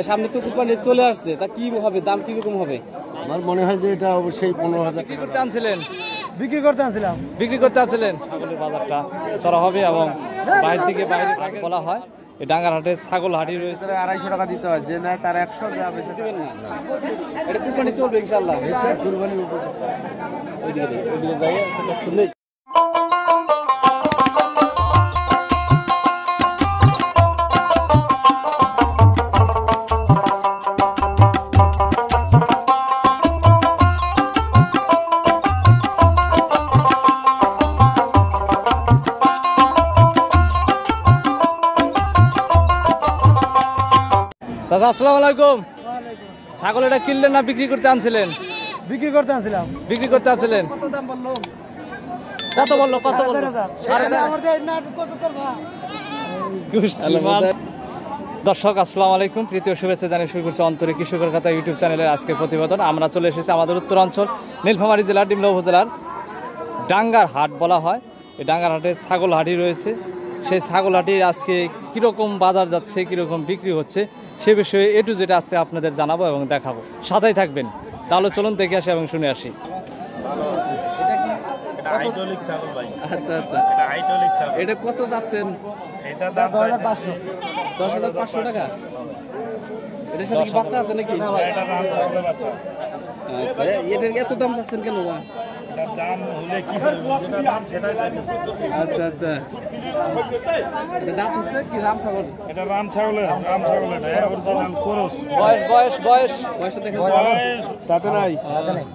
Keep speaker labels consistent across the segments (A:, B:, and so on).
A: সামনে তো কুরবানি চলে আসছে, তা কি হবে, দাম কি রকম হবে?
B: আমার মনে হয় যে এটা অবশ্যই 15,000
A: কি করতে আনছিলেন?
C: বিক্রি করতে আনছিলাম।
A: বিক্রি করতে আনছিলেন। ছাগলের বাজারটা চড়া হবে এবং বাইরে থেকে বাইরে বলা হয় এই ডাঙ্গারহাটে ছাগল হাটি রয়েছে।
C: 250 টাকা দিতে হয়, যে নেয় তার 100
A: দিবেন না? এটা কুরবানি চলবে ইনশাআল্লাহ।
C: এটা কুরবানির উপর।
A: ওইদিকে যাই শুনে চাচা আসসালামু আলাইকুম। ছাগল এটা কিনলেন না বিক্রি করতে আনছিলেন?
C: বিক্রি করতে আনছিলাম।
A: বিক্রি করতে আনছিলেন।
C: কত দাম বললো?
A: কত বললো? কত বললো?
C: 4,500।
A: দর্শক আসসালামু আলাইকুম, প্রীতীয় শুভেচ্ছা জানিয়ে শুরু করছে অন্তরে কৃষকের কথা ইউটিউব চ্যানেলের আজকের প্রতিবেদন। আমরা চলে এসেছি আমাদের উত্তরাঞ্চল নীলফামারী জেলার ডিমলা উপজেলার ডাঙ্গার হাট বলা হয়। এই ডাঙ্গার হাটে ছাগল হাটি রয়েছে। সেই ছাগল হাটি আজকে কীরকম বাজার যাচ্ছে, কীরকম বিক্রি হচ্ছে সে বিষয়ে এ টু জেড আজকে আপনাদের জানাবো এবং দেখাবো। সাথেই থাকবেন। তাহলে চলুন দেখে আসি এবং শুনে আসি। আচ্ছা আচ্ছা, এটা কত যাচ্ছেন?
C: এটা দাম 10,500।
A: 10,500 টাকা। এটার সাথে কি বাচ্চা আছে নাকি?
C: এটা দাম ছাগলের বাচ্চা।
A: আচ্ছা, এটার এত দাম চাচ্ছেন কেন?
C: এটার দাম হলে কি হবে, যেটা দাম সেটাই চাইতেছে।
A: আচ্ছা আচ্ছা, এটা দাঁত হচ্ছে কি রাম ছাগল?
C: এটা রাম ছাগলের, রাম ছাগল, এটা অরিজিনাল ক্রস।
A: বয়স বয়স বয়স বয়সটা দেখেন।
C: বয়স
B: তাতে নাই।
C: দাঁতে নেই।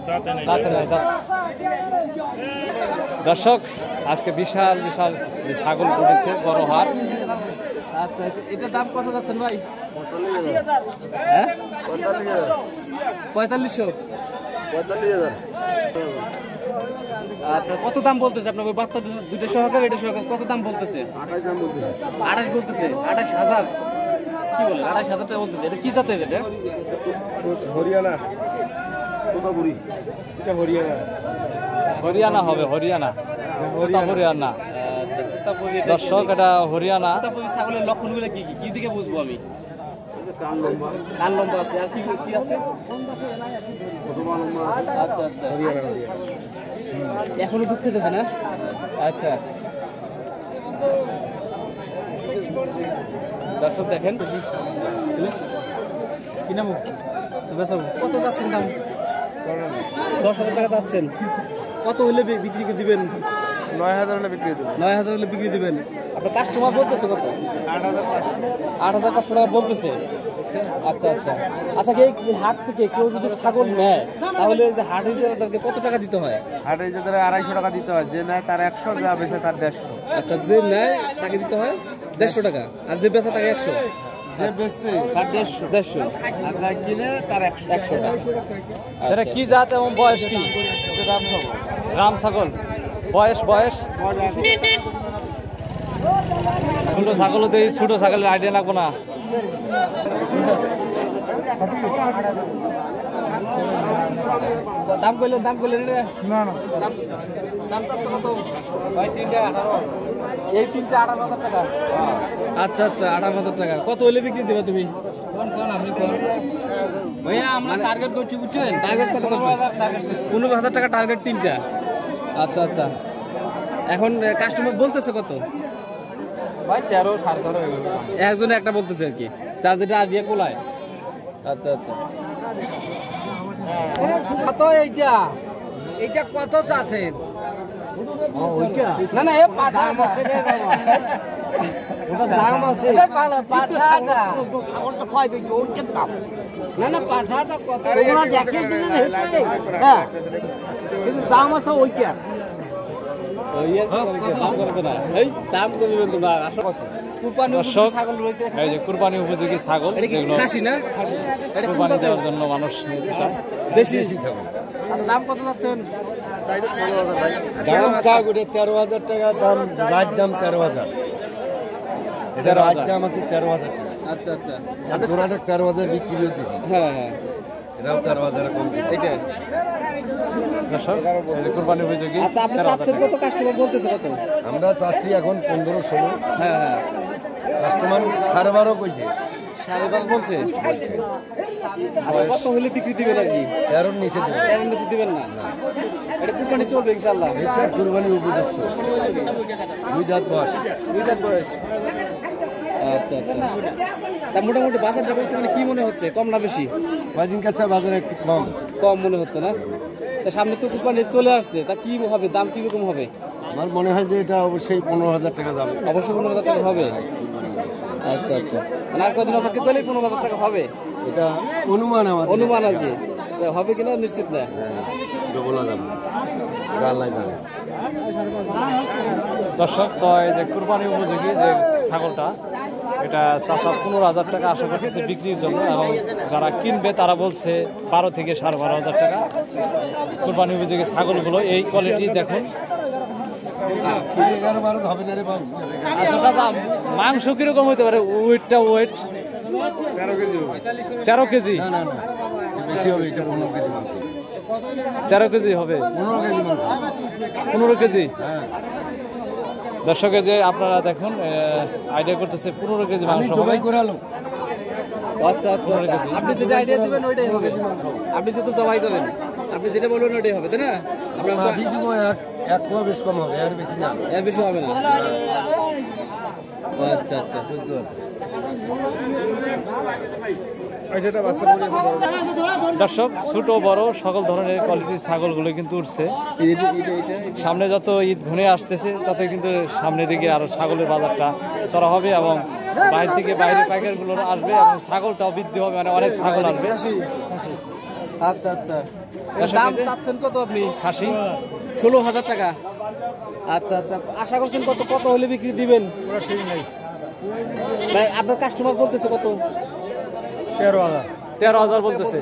A: দাঁতে নাই, দাঁত। দর্শক আজকে বিশাল বিশাল যে ছাগল উঠেছে বড় হাট। আচ্ছা, এটার দাম কত যাচ্ছেন ভাই? হ্যাঁ, 4500। আচ্ছা, কত দাম বলতেছে আপনার ওই বাচ্চা দুটো সহকারে এটা সহকারে কত দাম বলতেছে? 28 বলতেছে। 28,000 কি বলে? 28,000 টাকা বলতেছে। এটা কি জাতের? এটা
B: হরিয়ানা তোতাপুরি। এটা হরিয়ানা।
A: হরিয়ানা হবে, হরিয়ানা। হরিয়ানা। দর্শক এটা হরিয়ানা। ছাগলের লক্ষণগুলো কি কি দিকে বুঝবো আমি? কান লম্বা আছে, আর কি কি আছে? আচ্ছা আচ্ছা, এখনো দুধ খেতেছে না? আচ্ছা, দর্শক দেখেন কি নাম কত যাচ্ছেন দাম? 10,000 টাকা যাচ্ছেন। কত হলে বিক্রি দিবেন?
C: 9,000 হলে বিক্রি দেবো।
A: 9,000 হলে বিক্রি দিবেন। আপনার কাস্টমার বলতেছে কত? 8,500 টাকা বলতেছে। আচ্ছা আচ্ছা আচ্ছা, এই হাট থেকে কেউ যদি ছাগল নেয় তাহলে যে হাট হিসেবে তাদেরকে কত টাকা দিতে হয়?
C: হাটে যে 250 টাকা দিতে হয়, যে নেয় তার 100, যা বেচে তার 150।
A: আচ্ছা, যে নেয় তাকে দিতে হয় 150 টাকা, আর যে বেচা তাকে 100।
C: যে বেচে তার 150, আর যা কিনে তার 100 টাকা।
A: এটা কি জাত এবং বয়স কি? রাম ছাগল। বয়স বয়স ছোট ছাগল, ছোট ছাগলের আইডিয়া লাগবো না। দাম কইলেন রে?
C: না না,
A: দাম চাচ্ছ কত ভাই? 318। এই 18,000 টাকা। আচ্ছা আচ্ছা, 18,000 টাকা। কত হইলে বিক্রি দিবা তুমি? ভাইয়া আমরা টার্গেট করছি, বুঝছেন? টার্গেট কত করছো? 15,000 টাকা টার্গেট, 3টা। আচ্ছা আচ্ছা, এখন কাস্টমার বলতেছে কত
C: ভাই? 13, 13.5।
A: একজনে একটা বলতেছে আর কি, চার যেটা আর দিয়ে কোলায়। আচ্ছা আচ্ছা,
D: কত এইটা? এইটা কত চাচ্ছেন?
A: না না, এ পাঠা আছে রে বাবা,
D: ওটা দাম আছে। ভালো পাঠাটা ছাগলটা কয় বেচি ওর কি দাম? না না, পাঠাটা কত? ওরা দেখে দিলেন হেঁটে। হ্যাঁ, কিন্তু দাম আছে ওইটা।
A: কুরবানি উপযোগী ছাগল, কুরবানি দেওয়ার জন্য মানুষ নিতে চায়। দেশি ছাগল। আচ্ছা, দাম কত যাচ্ছেন?
B: দাম কাগ 13,000 টাকা দাম, রাত দাম 13,000। এটা রাত দাম আছে 13,000 টাকা।
A: আচ্ছা আচ্ছা,
B: জোড়াটা 13,000 বিক্রি হতেছে।
A: হ্যাঁ হ্যাঁ,
B: এটাও 13,000 কম।
A: এটা কুরবানি উপযোগী। আচ্ছা, আপনি চাচ্ছেন কত? কাস্টমার বলতেছে কত?
B: আমরা চাচ্ছি এখন 15-16।
A: হ্যাঁ হ্যাঁ,
B: কাস্টমার 12.5 কইছে।
A: 12.5 বলছে। আচ্ছা, কত হলে বিক্রি দিবেন আর কি?
B: 13 নিচে দেবো।
A: 13 নিচে দিবেন না? এটা কুরবানি চলবে ইনশাআল্লাহ।
B: এটা কুরবানি উপযুক্ত। 2 দাঁত বয়স।
A: 2 দাঁত বয়স। আচ্ছা আচ্ছা। তা মোটামুটি বাজার যাবে মানে কি মনে হচ্ছে, কম না বেশি?
B: কয়দিন কাছে বাজারে একটু কম।
A: কম মনে হচ্ছে না? তা সামনে তো কুরবানি চলে আসছে, তা কি হবে, দাম কি রকম হবে?
B: আমার মনে হয় যে এটা অবশ্যই 15,000 টাকা যাবে।
A: অবশ্যই 15,000 টাকা হবে। আচ্ছা আচ্ছা, মানে আর কদিন অপেক্ষা করলে 15,000 টাকা হবে?
B: এটা অনুমান আমার।
A: অনুমান আর কি, তা হবে কিনা নিশ্চিত না।
B: বলা যাবে, আল্লাহ জানে।
A: দর্শক, তো এই যে কুরবানি উপযোগী যে ছাগলটা, এটা 15,000 টাকা আশা করতেছে বিক্রির জন্য, এবং যারা কিনবে তারা বলছে 12 থেকে 12,500 টাকা কুরবানি উপযোগী ছাগলগুলো। এই কোয়ালিটি দেখুন। আচ্ছা দাদা, মাংস কিরকম হতে পারে? ওয়েটটা ওয়েট 13 কেজি।
B: না না না, বেশি হবে, এটা 15 কেজি মাংস।
A: 13 কেজি হবে?
B: 15 কেজি মাংস।
A: 15 কেজি।
B: হ্যাঁ,
A: দর্শকে যে আপনারা দেখুন আইডিয়া করতেছে 15 কেজি মাংস হবে।
B: জবাই করালো।
A: আচ্ছা আচ্ছা, আপনি যেটা আইডিয়া দিবেন ওইটাই হবে। আপনি যেহেতু জবাই করেন, আপনি যেটা বলবেন ওইটাই হবে, তাই না? আমরা
B: আমি দিব এক পোয়া বেশ কম হবে, আর বেশি না।
A: এর বেশি হবে না? আচ্ছা আচ্ছা। দর্শক, ছোট বড় সকল ধরনের কোয়ালিটির ছাগলগুলো কিন্তু উঠছে। সামনে যত ঈদ ঘনিয়ে আসতেছে তত কিন্তু সামনের দিকে আরো ছাগলের বাজারটা চড়া হবে, এবং বাইরে থেকে বাইরে পাইকারগুলো আসবে, এবং ছাগলটাও বৃদ্ধি হবে, মানে অনেক ছাগল আসবে। আচ্ছা আচ্ছা, দাম চাচ্ছেন কত আপনি? খাসি 16,000 টাকা। আচ্ছা আচ্ছা, আশা করছেন কত কত হলে বিক্রি দিবেন? ঠিক নাই ভাই, আপনার কাস্টমার বলতেছে কত? 13,000 বলতেছে।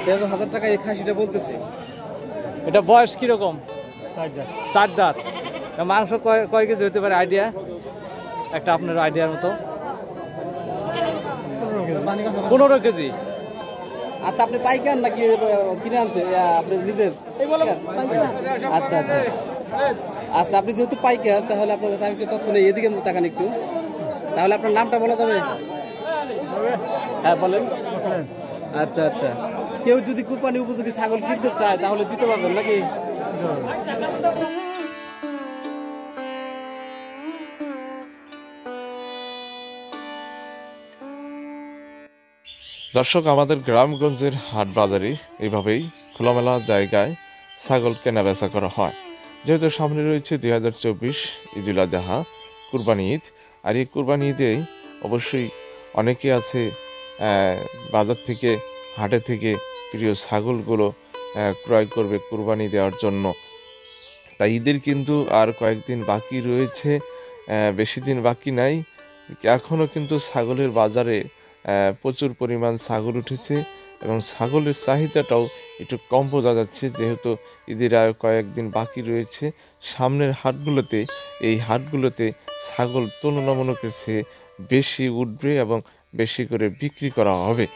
A: 13,000 টাকা এই খাসিটা বলতেছে। এটা বয়স কিরকম? 4 দাঁত। মাংস কয় কেজি হতে পারে আইডিয়া? একটা আপনার আইডিয়ার মতো। 15 কেজি। আচ্ছা, আপনি পাইকার নাকি কিনে আনছে আপনি নিজের? আচ্ছা আচ্ছা আচ্ছা, আপনি যেহেতু পাইকার তাহলে আপনার কাছে আমি একটু তথ্য নেই, এদিকে তাকান একটু। তাহলে আপনার নামটা বলা যাবে? হ্যাঁ বলেন। আচ্ছা আচ্ছা, কেউ যদি কুরবানি উপযোগী ছাগল কিনতে চায় তাহলে দিতে পারবেন নাকি?
E: দর্শক, আমাদের গ্রামগঞ্জের হাট বাজারে এইভাবেই খোলামেলা জায়গায় ছাগল কেনা বেচা করা হয়। যেহেতু সামনে রয়েছে 2024 ঈদুল আজহা, কুরবানি ঈদ, আর এই কুরবানি ঈদে অবশ্যই অনেকে আছে বাজার থেকে, হাটে থেকে প্রিয় ছাগলগুলো ক্রয় করবে কুরবানি দেওয়ার জন্য। তাই ঈদের কিন্তু আর কয়েকদিন বাকি রয়েছে, বেশি দিন বাকি নাই। এখনও কিন্তু ছাগলের বাজারে প্রচুর পরিমাণ ছাগল উঠেছে, এবং ছাগলের চাহিদাটাও একটু কম বোঝা যাচ্ছে, যেহেতু ঈদের আর কয়েকদিন বাকি রয়েছে। সামনের হাটগুলোতে, এই হাটগুলোতে ছাগল তুলনামূলকের চেয়ে বেশি উঠবে এবং বেশি করে বিক্রি করা হবে।